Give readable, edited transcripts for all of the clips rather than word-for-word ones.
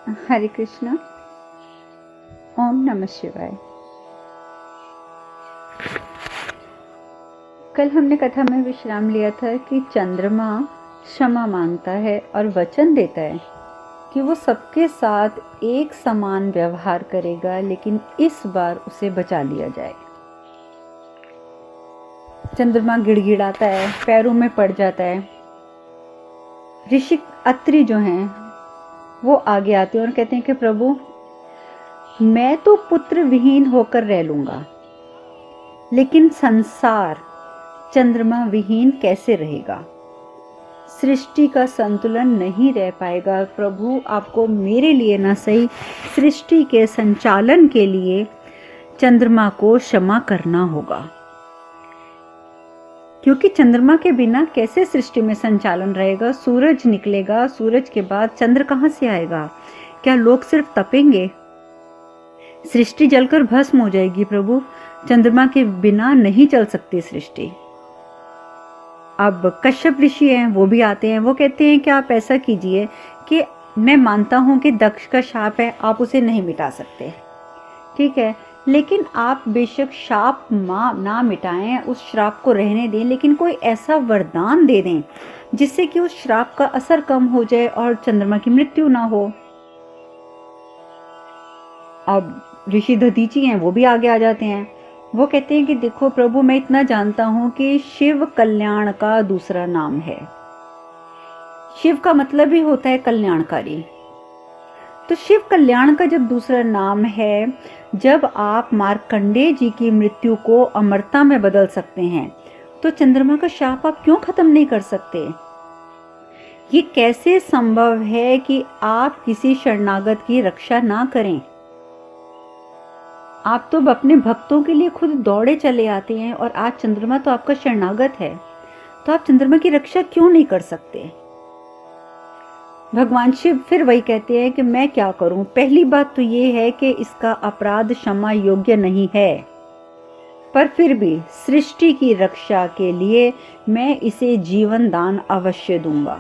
हरे कृष्णा। ओम नमः शिवाय। कल हमने कथा में विश्राम लिया था कि चंद्रमा क्षमा मांगता है और वचन देता है कि वो सबके साथ एक समान व्यवहार करेगा, लेकिन इस बार उसे बचा लिया जाए। चंद्रमा गिड़गिड़ाता है, पैरों में पड़ जाता है। ऋषि अत्रि जो हैं वो आगे आते हैं और कहते हैं कि प्रभु, मैं तो पुत्र विहीन होकर रह लूंगा, लेकिन संसार चंद्रमा विहीन कैसे रहेगा? सृष्टि का संतुलन नहीं रह पाएगा। प्रभु, आपको मेरे लिए ना सही, सृष्टि के संचालन के लिए चंद्रमा को क्षमा करना होगा, क्योंकि चंद्रमा के बिना कैसे सृष्टि में संचालन रहेगा? सूरज निकलेगा, सूरज के बाद चंद्र कहां से आएगा? क्या लोग सिर्फ तपेंगे? सृष्टि जलकर भस्म हो जाएगी। प्रभु, चंद्रमा के बिना नहीं चल सकती सृष्टि। अब कश्यप ऋषि हैं, वो भी आते हैं। वो कहते हैं कि आप ऐसा कीजिए कि मैं मानता हूं कि दक्ष का शाप है, आप उसे नहीं मिटा सकते, ठीक है, लेकिन आप बेशक शाप ना मिटाएं, उस श्राप को रहने दें, लेकिन कोई ऐसा वरदान दे दें जिससे कि उस श्राप का असर कम हो जाए और चंद्रमा की मृत्यु ना हो। अब ऋषि दधीची हैं, वो भी आगे आ जाते हैं। वो कहते हैं कि देखो प्रभु, मैं इतना जानता हूं कि शिव कल्याण का दूसरा नाम है। शिव का मतलब ही होता है कल्याणकारी। तो शिव कल्याण का जब दूसरा नाम है, जब आप मार्कंडेय जी की मृत्यु को अमरता में बदल सकते हैं, तो चंद्रमा का शाप आप क्यों खत्म नहीं कर सकते? ये कैसे संभव है कि आप किसी शरणागत की रक्षा ना करें? आप तो अपने भक्तों के लिए खुद दौड़े चले आते हैं, और आज चंद्रमा तो आपका शरणागत है, तो आप चंद्रमा की रक्षा क्यों नहीं कर सकते? भगवान शिव फिर वही कहते हैं कि मैं क्या करूं। पहली बात तो ये है कि इसका अपराध क्षमा योग्य नहीं है, पर फिर भी सृष्टि की रक्षा के लिए मैं इसे जीवन दान अवश्य दूंगा।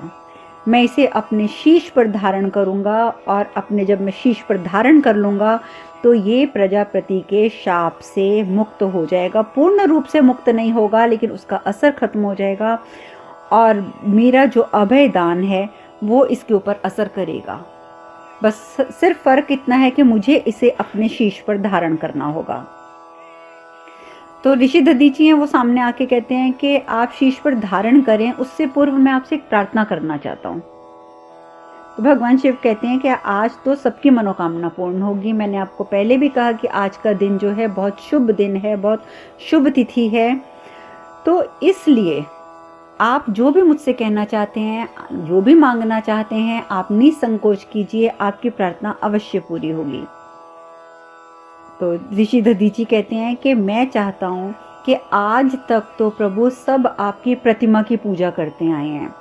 मैं इसे अपने शीश पर धारण करूंगा, और जब मैं शीश पर धारण कर लूंगा तो ये प्रजापति के शाप से मुक्त हो जाएगा। पूर्ण रूप से मुक्त नहीं होगा, लेकिन उसका असर खत्म हो जाएगा, और मेरा जो अभय दान है वो इसके ऊपर असर करेगा। बस सिर्फ फर्क इतना है कि मुझे इसे अपने शीश पर धारण करना होगा। तो ऋषि दधीची हैं, वो सामने आके कहते हैं कि आप शीश पर धारण करें, उससे पूर्व मैं आपसे एक प्रार्थना करना चाहता हूँ। तो भगवान शिव कहते हैं कि आज तो सबकी मनोकामना पूर्ण होगी। मैंने आपको पहले भी कहा कि आज का दिन जो है बहुत शुभ दिन है, बहुत शुभ तिथि है, तो इसलिए आप जो भी मुझसे कहना चाहते हैं, जो भी मांगना चाहते हैं, आप निसंकोच कीजिए, आपकी प्रार्थना अवश्य पूरी होगी। तो ऋषि दधीची कहते हैं कि मैं चाहता हूं कि आज तक तो प्रभु सब आपकी प्रतिमा की पूजा करते आए हैं।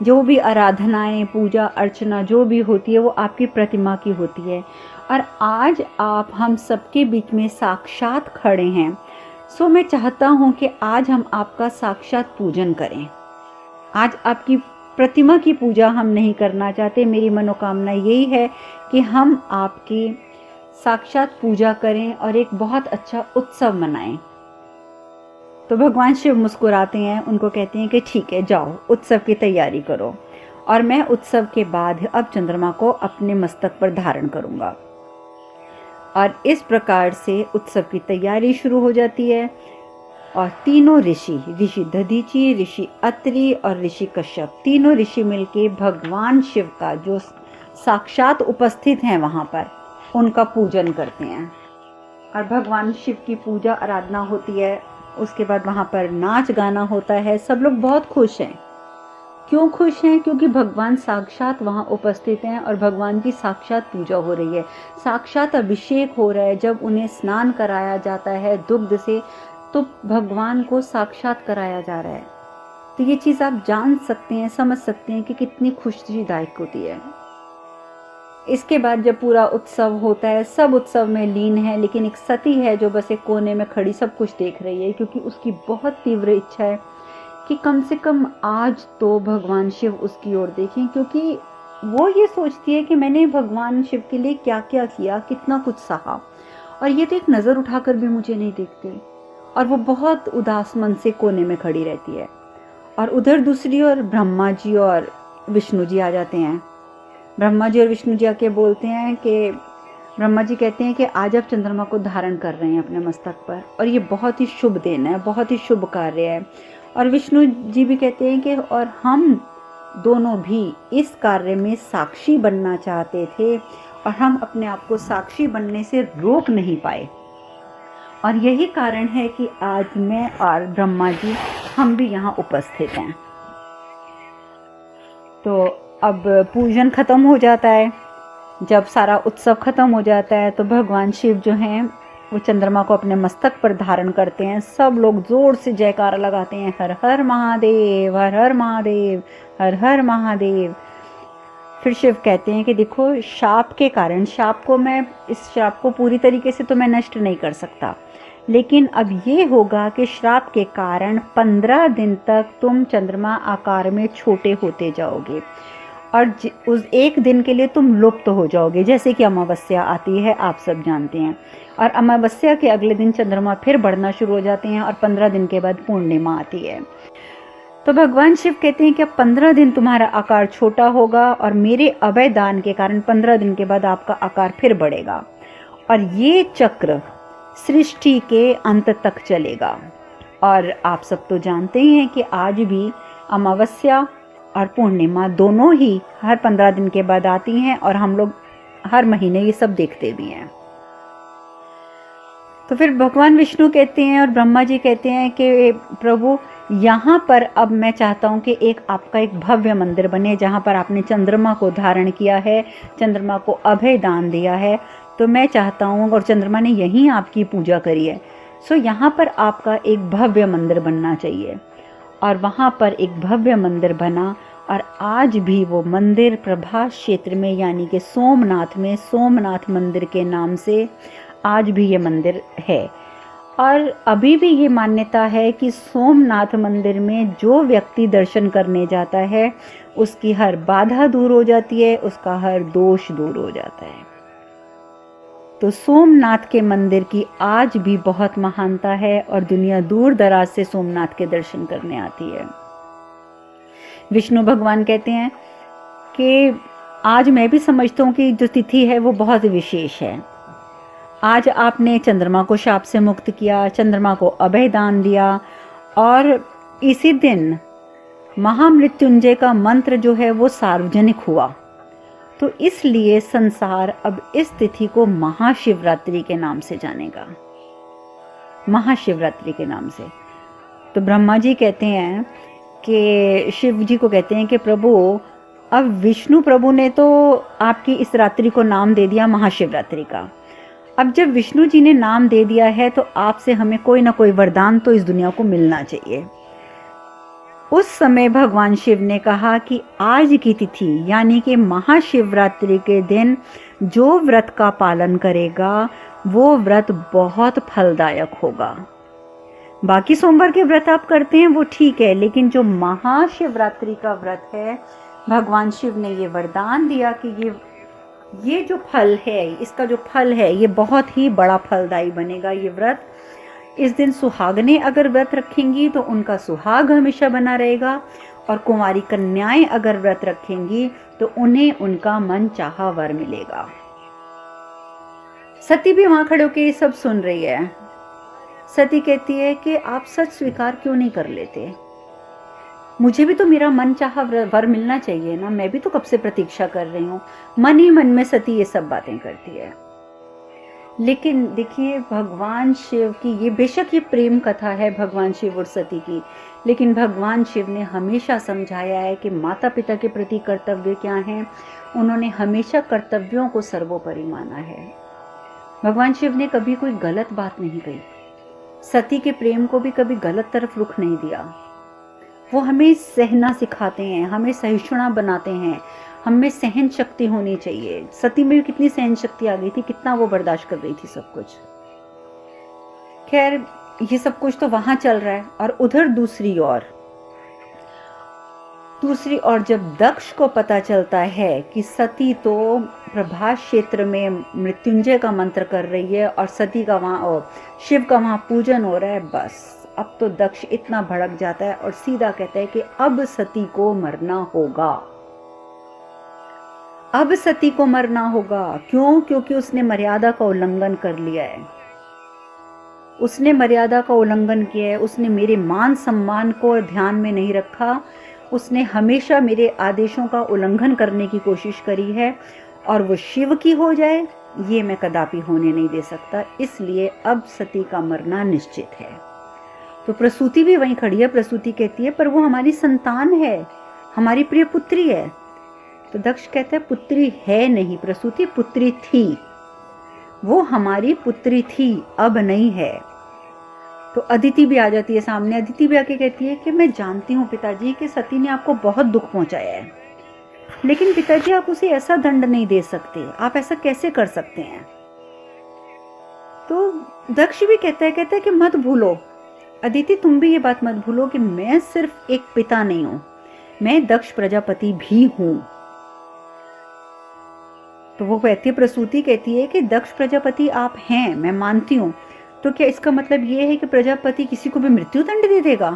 जो भी आराधनाएं, पूजा अर्चना जो भी होती है वो आपकी प्रतिमा की होती है, और आज आप हम सबके बीच में साक्षात खड़े हैं। सो मैं चाहता हूं कि आज हम आपका साक्षात पूजन करें। आज आपकी प्रतिमा की पूजा हम नहीं करना चाहते। मेरी मनोकामना यही है कि हम आपकी साक्षात पूजा करें और एक बहुत अच्छा उत्सव मनाएं। तो भगवान शिव मुस्कुराते हैं, उनको कहते हैं कि ठीक है, जाओ उत्सव की तैयारी करो, और मैं उत्सव के बाद अब चंद्रमा को अपने मस्तक पर धारण करूंगा। और इस प्रकार से उत्सव की तैयारी शुरू हो जाती है, और तीनों ऋषि दधीची, ऋषि अत्रि और ऋषि कश्यप, तीनों ऋषि मिलके भगवान शिव का जो साक्षात उपस्थित हैं वहां पर, उनका पूजन करते हैं। और भगवान शिव की पूजा आराधना होती है। उसके बाद वहां पर नाच गाना होता है। सब लोग बहुत खुश हैं। क्यों खुश हैं? क्योंकि भगवान साक्षात वहां उपस्थित हैं और भगवान की साक्षात पूजा हो रही है, साक्षात अभिषेक हो रहा है। जब उन्हें स्नान कराया जाता है दुग्ध से, तो भगवान को साक्षात कराया जा रहा है। तो ये चीज आप जान सकते हैं, समझ सकते हैं कि कितनी खुशीदायक होती है। इसके बाद जब पूरा उत्सव होता है, सब उत्सव में लीन है, लेकिन एक सती है जो बस एक कोने में खड़ी सब कुछ देख रही है, क्योंकि उसकी बहुत तीव्र इच्छा है कि कम से कम आज तो भगवान शिव उसकी ओर देखें, क्योंकि वो ये सोचती है कि मैंने भगवान शिव के लिए क्या क्या किया, कितना कुछ सहा, और ये तो एक नज़र उठाकर भी मुझे नहीं देखते। और वो बहुत उदास मन से कोने में खड़ी रहती है। और उधर दूसरी ओर ब्रह्मा जी और विष्णु जी आ जाते हैं। ब्रह्मा जी और विष्णु जी आके बोलते हैं कि ब्रह्मा जी कहते हैं कि आज आप चंद्रमा को धारण कर रहे हैं अपने मस्तक पर, और ये बहुत ही शुभ दिन है, बहुत ही शुभ कार्य है। और विष्णु जी भी कहते हैं कि और हम दोनों भी इस कार्य में साक्षी बनना चाहते थे, और हम अपने आप को साक्षी बनने से रोक नहीं पाए, और यही कारण है कि आज मैं और ब्रह्मा जी हम भी यहाँ उपस्थित हैं। तो अब पूजन खत्म हो जाता है। जब सारा उत्सव खत्म हो जाता है तो भगवान शिव जो हैं वो चंद्रमा को अपने मस्तक पर धारण करते हैं। सब लोग जोर से जयकारा लगाते हैं, हर हर महादेव, हर हर महादेव, हर हर महादेव। फिर शिव कहते हैं कि देखो, शाप के कारण, इस शाप को पूरी तरीके से तो मैं नष्ट नहीं कर सकता, लेकिन अब ये होगा कि श्राप के कारण 15 दिन तक तुम चंद्रमा आकार में छोटे होते जाओगे, और उस एक दिन के लिए तुम लुप्त हो जाओगे। जैसे कि अमावस्या आती है, आप सब जानते हैं, और अमावस्या के अगले दिन चंद्रमा फिर बढ़ना शुरू हो जाते हैं, और 15 दिन के बाद पूर्णिमा आती है। तो भगवान शिव कहते हैं कि अब 15 दिन तुम्हारा आकार छोटा होगा, और मेरे अभय दान के कारण 15 दिन के बाद आपका आकार फिर बढ़ेगा, और ये चक्र सृष्टि के अंत तक चलेगा। और आप सब तो जानते हैं कि आज भी अमावस्या और पूर्णिमा दोनों ही हर 15 दिन के बाद आती हैं, और हम लोग हर महीने ये सब देखते भी हैं। तो फिर भगवान विष्णु कहते हैं और ब्रह्मा जी कहते हैं कि प्रभु, यहाँ पर अब मैं चाहता हूँ कि आपका एक भव्य मंदिर बने, जहाँ पर आपने चंद्रमा को धारण किया है, चंद्रमा को अभय दान दिया है। तो मैं चाहता हूँ, और चंद्रमा ने यहीं आपकी पूजा करी है, सो यहाँ पर आपका एक भव्य मंदिर बनना चाहिए। और वहाँ पर एक भव्य मंदिर बना, और आज भी वो मंदिर प्रभास क्षेत्र में, यानी कि सोमनाथ में, सोमनाथ मंदिर के नाम से आज भी ये मंदिर है। और अभी भी ये मान्यता है कि सोमनाथ मंदिर में जो व्यक्ति दर्शन करने जाता है, उसकी हर बाधा दूर हो जाती है, उसका हर दोष दूर हो जाता है। तो सोमनाथ के मंदिर की आज भी बहुत महानता है, और दुनिया दूर दराज से सोमनाथ के दर्शन करने आती है। विष्णु भगवान कहते हैं कि आज मैं भी समझता हूँ कि जो तिथि है वो बहुत विशेष है। आज आपने चंद्रमा को शाप से मुक्त किया, चंद्रमा को अभय दान दिया, और इसी दिन महामृत्युंजय का मंत्र जो है वो सार्वजनिक हुआ। तो इसलिए संसार अब इस तिथि को महाशिवरात्रि के नाम से जानेगा, महाशिवरात्रि के नाम से। तो ब्रह्मा जी कहते हैं कि शिव जी को कहते हैं कि प्रभु, अब विष्णु प्रभु ने तो आपकी इस रात्रि को नाम दे दिया महाशिवरात्रि का। अब जब विष्णु जी ने नाम दे दिया है तो आपसे हमें कोई ना कोई वरदान तो इस दुनिया को मिलना चाहिए। उस समय भगवान शिव ने कहा कि आज की तिथि यानी कि महाशिवरात्रि के दिन जो व्रत का पालन करेगा वो व्रत बहुत फलदायक होगा। बाकी सोमवार के व्रत आप करते हैं वो ठीक है, लेकिन जो महाशिवरात्रि का व्रत है, भगवान शिव ने ये वरदान दिया कि ये जो फल है, इसका जो फल है ये बहुत ही बड़ा फलदायी बनेगा। ये व्रत, इस दिन सुहागनें अगर व्रत रखेंगी तो उनका सुहाग हमेशा बना रहेगा, और कुंवारी कन्याएं अगर व्रत रखेंगी तो उन्हें उनका मन चाहा वर मिलेगा। सती भी वहां खड़े होकर ये सब सुन रही है। सती कहती है कि आप सच स्वीकार क्यों नहीं कर लेते? मुझे भी तो मेरा मन चाहा वर मिलना चाहिए ना, मैं भी तो कब से प्रतीक्षा कर रही हूँ। मन ही मन में सती ये सब बातें करती है। लेकिन देखिए, भगवान शिव की ये, बेशक ये प्रेम कथा है भगवान शिव और सती की, लेकिन भगवान शिव ने हमेशा समझाया है कि माता पिता के प्रति कर्तव्य क्या हैं। उन्होंने हमेशा कर्तव्यों को सर्वोपरि माना है। भगवान शिव ने कभी कोई गलत बात नहीं कही, सती के प्रेम को भी कभी गलत तरफ रुख नहीं दिया। वो हमें सहना सिखाते हैं, हमें सहिष्णुता बनाते हैं, हमें सहन शक्ति होनी चाहिए। सती में भी कितनी सहन शक्ति आ गई थी, कितना वो बर्दाश्त कर रही थी सब कुछ। खैर, ये सब कुछ तो वहां चल रहा है, और उधर दूसरी ओर दूसरी ओर जब दक्ष को पता चलता है कि सती तो प्रभास क्षेत्र में मृत्युंजय का मंत्र कर रही है और सती का वहाँ शिव का वहाँ पूजन हो रहा है, बस अब तो दक्ष इतना भड़क जाता है और सीधा कहता है कि अब सती को मरना होगा। अब सती को मरना होगा। क्यों? क्योंकि उसने मर्यादा का उल्लंघन कर लिया है। उसने मर्यादा का उल्लंघन किया है। उसने मेरे मान सम्मान को ध्यान में नहीं रखा। उसने हमेशा मेरे आदेशों का उल्लंघन करने की कोशिश करी है और वो शिव की हो जाए, ये मैं कदापि होने नहीं दे सकता। इसलिए अब सती का मरना निश्चित है। तो प्रसूति भी वहीं खड़ी है। प्रसूति कहती है पर वो हमारी संतान है, हमारी प्रिय पुत्री है। तो दक्ष कहता है पुत्री है नहीं प्रसूति, पुत्री थी, वो हमारी पुत्री थी, अब नहीं है। तो अदिति भी आ जाती है सामने। अदिति भी आके कहती है कि मैं जानती हूँ पिताजी कि सती ने आपको बहुत दुख पहुंचाया है, लेकिन पिताजी आप उसे ऐसा दंड नहीं दे सकते, आप ऐसा कैसे कर सकते हैं। तो दक्ष भी कहता है कि मत भूलो अदिति, तुम भी ये बात मत भूलो कि मैं सिर्फ एक पिता नहीं हूं, मैं दक्ष प्रजापति भी हूं। तो वो कहती है, प्रसूति कहती है कि दक्ष प्रजापति आप हैं, मैं मानती हूं, तो क्या इसका मतलब ये है कि प्रजापति किसी को भी मृत्यु दंड दे देगा?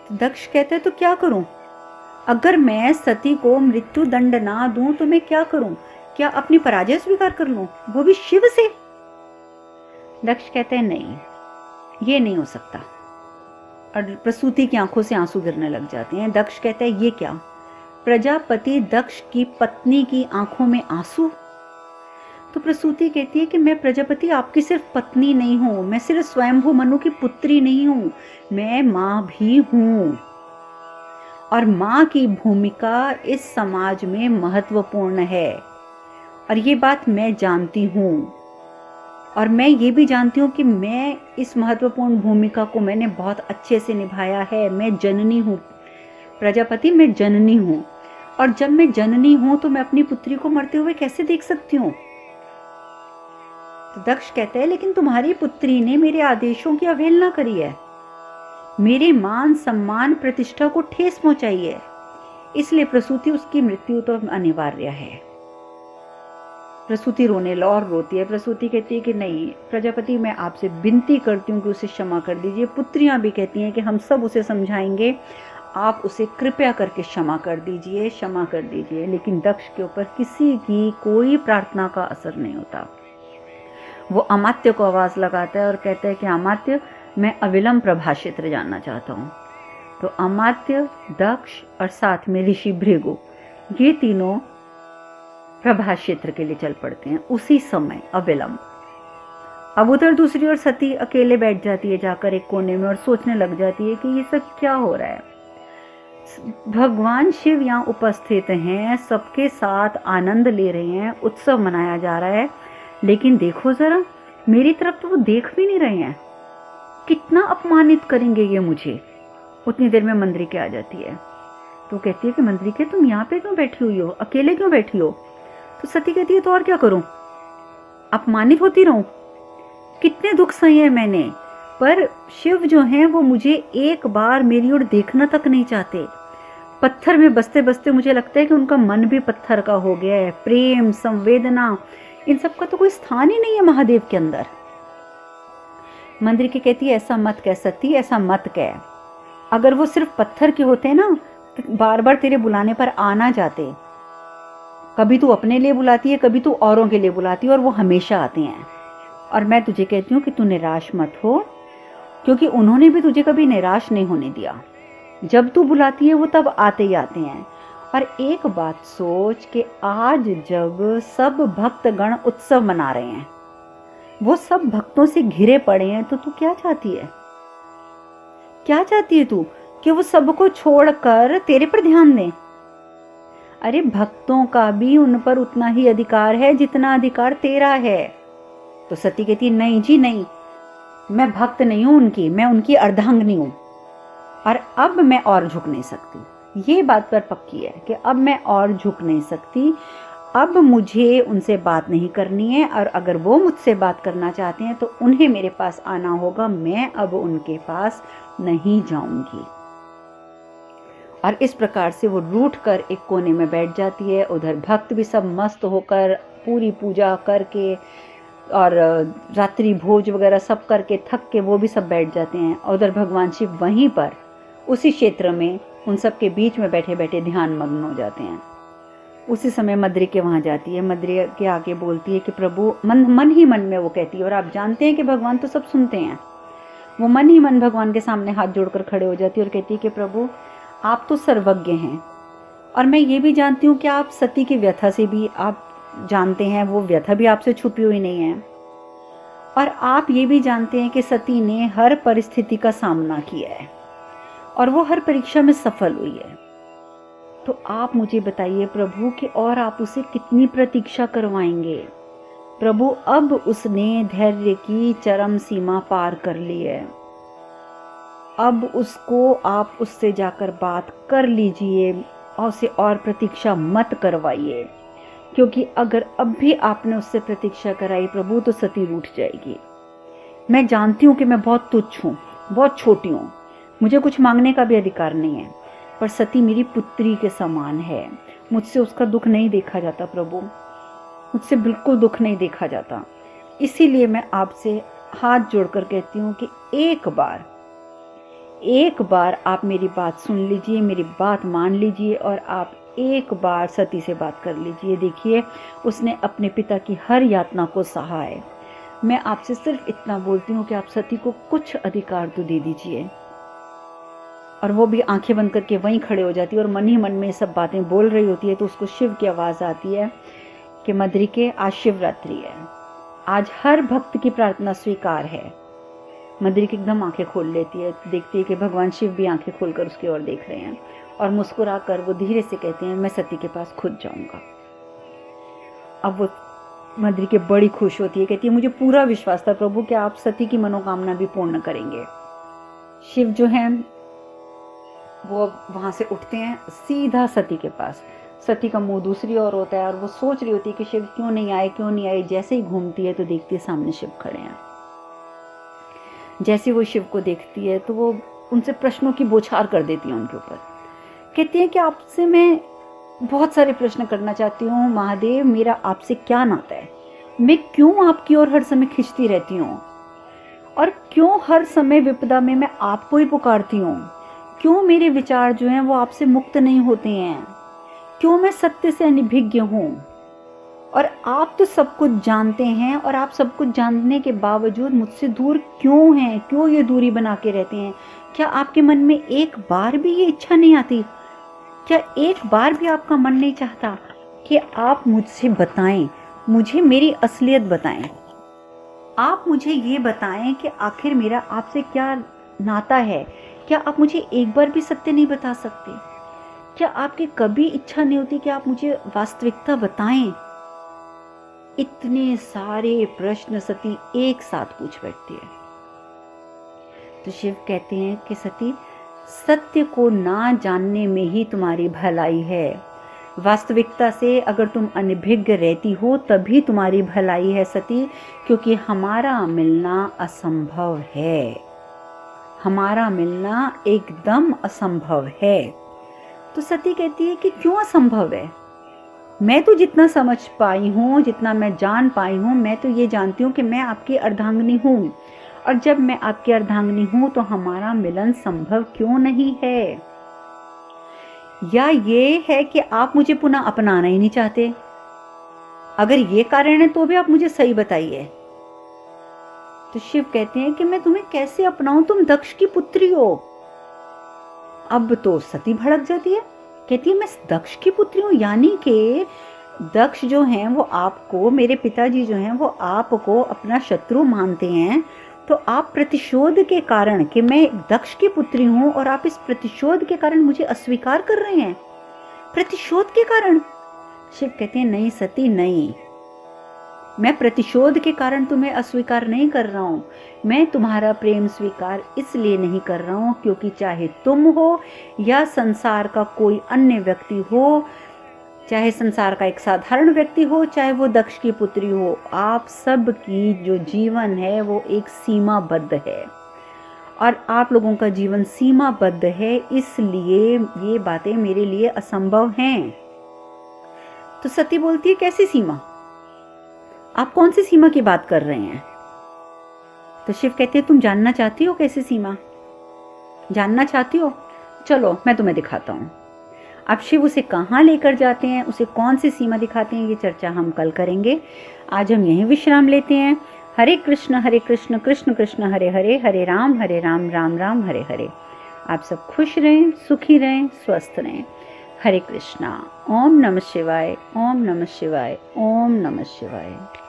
तो दक्ष कहता है तो क्या करूं? अगर मैं सती को मृत्यु दंड ना दूं तो मैं क्या करूं? क्या अपनी पराजय स्वीकार कर लूं, वो भी शिव से? दक्ष कहते हैं नहीं, ये नहीं हो सकता। और प्रसूति की आंखों से आंसू गिरने लग जाते हैं। दक्ष कहता है ये क्या? प्रजापति दक्ष की पत्नी की आंखों में आंसू? तो प्रसूति कहती है कि मैं प्रजापति आपकी सिर्फ पत्नी नहीं हूं, मैं सिर्फ स्वयंभू मनु की पुत्री नहीं हूं, मैं मां भी हूं। और मां की भूमिका इस समाज में महत्वपूर्ण है और ये बात मैं जानती हूं। और मैं ये भी जानती हूँ कि मैं इस महत्वपूर्ण भूमिका को मैंने बहुत अच्छे से निभाया है। मैं जननी हूँ प्रजापति, मैं जननी हूँ, और जब मैं जननी हूँ तो मैं अपनी पुत्री को मरते हुए कैसे देख सकती हूँ? तो दक्ष कहते हैं लेकिन तुम्हारी पुत्री ने मेरे आदेशों की अवहेलना करी है, मेरे मान सम्मान प्रतिष्ठा को ठेस पहुंचाई है, इसलिए प्रसूति उसकी मृत्यु तो अनिवार्य है। प्रसूति रोने और रोती है। प्रसूति कहती है कि नहीं प्रजापति, मैं आपसे विनती करती हूँ कि उसे क्षमा कर दीजिए। पुत्रियां भी कहती हैं कि हम सब उसे समझाएंगे, आप उसे कृपया करके क्षमा कर दीजिए, क्षमा कर दीजिए। लेकिन दक्ष के ऊपर किसी की कोई प्रार्थना का असर नहीं होता। वो अमात्य को आवाज लगाता है और कहता है कि अमात्य, मैं अविलंब प्रभास क्षेत्र जानना चाहता हूँ। तो अमात्य, दक्ष और साथ में ऋषि भृगु, ये तीनों प्रभास क्षेत्र के लिए चल पड़ते हैं उसी समय अविलंब। अब उधर दूसरी ओर सती अकेले बैठ जाती है जाकर एक कोने में और सोचने लग जाती है कि ये सब क्या हो रहा है। भगवान शिव यहाँ उपस्थित हैं, सबके साथ आनंद ले रहे हैं, उत्सव मनाया जा रहा है, लेकिन देखो जरा मेरी तरफ तो वो देख भी नहीं रहे हैं। कितना अपमानित करेंगे ये मुझे। उतनी देर में मंद्रिके आ जाती है। तो कहती है कि मंद्रिके, तुम यहाँ पे क्यों बैठी हुई हो, अकेले क्यों बैठी हो? तो सती कहती है तो और क्या करूं, अपमानित होती रहूं? कितने दुख सहे हैं मैंने, पर शिव जो हैं वो मुझे एक बार मेरी ओर देखना तक नहीं चाहते। पत्थर में बसते बसते मुझे लगता है कि उनका मन भी पत्थर का हो गया है। प्रेम, संवेदना, इन सब का तो कोई स्थान ही नहीं है महादेव के अंदर। मंद्रिके कहती है ऐसा मत कह सती, ऐसा मत कह। अगर वो सिर्फ पत्थर के होते ना तो बार बार तेरे बुलाने पर आना जाते। कभी तू अपने लिए बुलाती है, कभी तू औरों के लिए बुलाती है, और वो हमेशा आते हैं। और मैं तुझे कहती हूँ कि तू निराश मत हो, क्योंकि उन्होंने भी तुझे कभी निराश नहीं होने दिया। जब तू बुलाती है वो तब आते ही आते हैं। और एक बात सोच कि आज जब सब भक्तगण उत्सव मना रहे हैं, वो सब भक्तों से घिरे पड़े हैं, तो तू क्या चाहती है? क्या चाहती है तू? कि वो सबको छोड़कर तेरे पर ध्यान दें? अरे भक्तों का भी उन पर उतना ही अधिकार है जितना अधिकार तेरा है। तो सती कहती नहीं जी नहीं, मैं भक्त नहीं हूं उनकी, मैं उनकी अर्धांगिनी हूं, और अब मैं और झुक नहीं सकती। ये बात पर पक्की है कि अब मैं और झुक नहीं सकती, अब मुझे उनसे बात नहीं करनी है, और अगर वो मुझसे बात करना चाहते हैं तो उन्हें मेरे पास आना होगा, मैं अब उनके पास नहीं जाऊंगी। और इस प्रकार से वो रूठ कर एक कोने में बैठ जाती है। उधर भक्त भी सब मस्त होकर पूरी पूजा करके और रात्रि भोज वगैरह सब करके थक के वो भी सब बैठ जाते हैं। और उधर भगवान शिव वहीं पर उसी क्षेत्र में उन सब के बीच में बैठे बैठे ध्यान मग्न हो जाते हैं। उसी समय मद्रिके वहाँ जाती है। मद्रिके आके बोलती है कि प्रभु, मन ही मन में वो कहती है, और आप जानते हैं कि भगवान तो सब सुनते हैं। वो मन ही मन भगवान के सामने हाथ जोड़कर खड़े हो जाती है और कहती है कि प्रभु, आप तो सर्वज्ञ हैं, और मैं ये भी जानती हूँ कि आप सती की व्यथा से भी आप जानते हैं, वो व्यथा भी आपसे छुपी हुई नहीं है। और आप ये भी जानते हैं कि सती ने हर परिस्थिति का सामना किया है और वो हर परीक्षा में सफल हुई है। तो आप मुझे बताइए प्रभु कि और आप उसे कितनी प्रतीक्षा करवाएंगे। प्रभु, अब उसने धैर्य की चरम सीमा पार कर ली है। अब उसको आप उससे जाकर बात कर लीजिए और उसे और प्रतीक्षा मत करवाइए, क्योंकि अगर अब भी आपने उससे प्रतीक्षा कराई प्रभु तो सती रूठ जाएगी। मैं जानती हूँ कि मैं बहुत तुच्छ हूँ, बहुत छोटी हूँ, मुझे कुछ मांगने का भी अधिकार नहीं है, पर सती मेरी पुत्री के समान है। मुझसे उसका दुख नहीं देखा जाता प्रभु, मुझसे बिल्कुल दुख नहीं देखा जाता। इसीलिए मैं आपसे हाथ जोड़कर कहती हूँ कि एक बार आप मेरी बात सुन लीजिए, मेरी बात मान लीजिए और आप एक बार सती से बात कर लीजिए। देखिए, उसने अपने पिता की हर यातना को सहा है। मैं आपसे सिर्फ इतना बोलती हूँ कि आप सती को कुछ अधिकार तो दे दीजिए। और वो भी आंखें बंद करके वहीं खड़े हो जाती है और मन ही मन में सब बातें बोल रही होती है। तो उसको शिव की आवाज़ आती है कि मद्रिके, आज शिवरात्रि है, आज हर भक्त की प्रार्थना स्वीकार है। मद्रिके एकदम आंखें खोल लेती है, देखती है कि भगवान शिव भी आंखें खोलकर उसकी ओर देख रहे हैं और मुस्कुराकर वो धीरे से कहते हैं, मैं सती के पास खुद जाऊंगा। अब वो मद्रिके बड़ी खुश होती है, कहती है, मुझे पूरा विश्वास था प्रभु कि आप सती की मनोकामना भी पूर्ण करेंगे। शिव जो है वो वहां से उठते हैं सीधा सती के पास। सती का मुंह दूसरी ओर होता है और वो सोच रही होती है कि शिव क्यों नहीं आए, क्यों नहीं आए। जैसे ही घूमती है तो देखती है सामने शिव खड़े हैं। जैसे वो शिव को देखती है तो वो उनसे प्रश्नों की बौछार कर देती है उनके ऊपर। कहती है कि आपसे मैं बहुत सारे प्रश्न करना चाहती हूँ महादेव, मेरा आपसे क्या नाता है, मैं क्यों आपकी ओर हर समय खिंचती रहती हूँ, और क्यों हर समय विपदा में मैं आपको ही पुकारती हूँ, क्यों मेरे विचार जो हैं वो आपसे मुक्त नहीं होते हैं, क्यों मैं सत्य से अनभिज्ञ हूँ, और आप तो सब कुछ जानते हैं, और आप सब कुछ जानने के बावजूद मुझसे दूर क्यों हैं, क्यों ये दूरी बना के रहते हैं। क्या आपके मन में एक बार भी ये इच्छा नहीं आती, क्या एक बार भी आपका मन नहीं चाहता कि आप मुझसे बताएं, मुझे मेरी असलियत बताएं, आप मुझे ये बताएं कि आखिर मेरा आपसे क्या नाता है। क्या आप मुझे एक बार भी सत्य नहीं बता सकते? क्या आपकी कभी इच्छा नहीं होती कि आप मुझे वास्तविकता बताएं? इतने सारे प्रश्न सती एक साथ पूछ बैठती है। तो शिव कहते हैं कि सती, सत्य को ना जानने में ही तुम्हारी भलाई है। वास्तविकता से अगर तुम अनभिज्ञ रहती हो तभी तुम्हारी भलाई है सती, क्योंकि हमारा मिलना असंभव है, हमारा मिलना एकदम असंभव है। तो सती कहती है कि क्यों असंभव है? मैं तो जितना समझ पाई हूँ, जितना मैं जान पाई हूँ, मैं तो ये जानती हूँ कि मैं आपकी अर्धांगिनी हूँ, और जब मैं आपकी अर्धांगिनी हूँ तो हमारा मिलन संभव क्यों नहीं है? या ये है कि आप मुझे पुनः अपनाना ही नहीं चाहते? अगर ये कारण है तो भी आप मुझे सही बताइए। तो शिव कहते हैं कि मैं तुम्हें कैसे अपनाऊं, तुम दक्ष की पुत्री हो। अब तो सती भड़क जाती है, कहती है मैं दक्ष की पुत्री हूँ, यानी कि दक्ष जो हैं वो आपको, मेरे पिताजी जो हैं वो आपको अपना शत्रु मानते हैं। तो आप प्रतिशोध के कारण कि मैं दक्ष की पुत्री हूँ और आप इस प्रतिशोध के कारण मुझे अस्वीकार कर रहे हैं, प्रतिशोध के कारण। शिव कहते हैं नहीं सती, नहीं, मैं प्रतिशोध के कारण तुम्हें अस्वीकार नहीं कर रहा हूं, मैं तुम्हारा प्रेम स्वीकार इसलिए नहीं कर रहा हूं क्योंकि चाहे तुम हो या संसार का कोई अन्य व्यक्ति हो, चाहे संसार का एक साधारण व्यक्ति हो, चाहे वो दक्ष की पुत्री हो, आप सब की जो जीवन है वो एक सीमाबद्ध है। और आप लोगों का जीवन सीमाबद्ध है, इसलिए ये बातें मेरे लिए असंभव हैं। तो सती बोलती है, कैसी सीमा? आप कौन सी सीमा की बात कर रहे हैं? तो शिव कहते हैं, तुम जानना चाहती हो कैसी सीमा? जानना चाहती हो? चलो मैं तुम्हें दिखाता हूँ। अब शिव उसे कहाँ लेकर जाते हैं, उसे कौन सी सीमा दिखाते हैं, ये चर्चा हम कल करेंगे। आज हम यहीं विश्राम लेते हैं। हरे कृष्ण कृष्ण कृष्ण हरे हरे, हरे राम राम राम हरे हरे। आप सब खुश रहें, सुखी रहें, स्वस्थ रहें। हरे कृष्णा। ओम नमः शिवाय, ओम नमः शिवाय, ओम नमः शिवाय।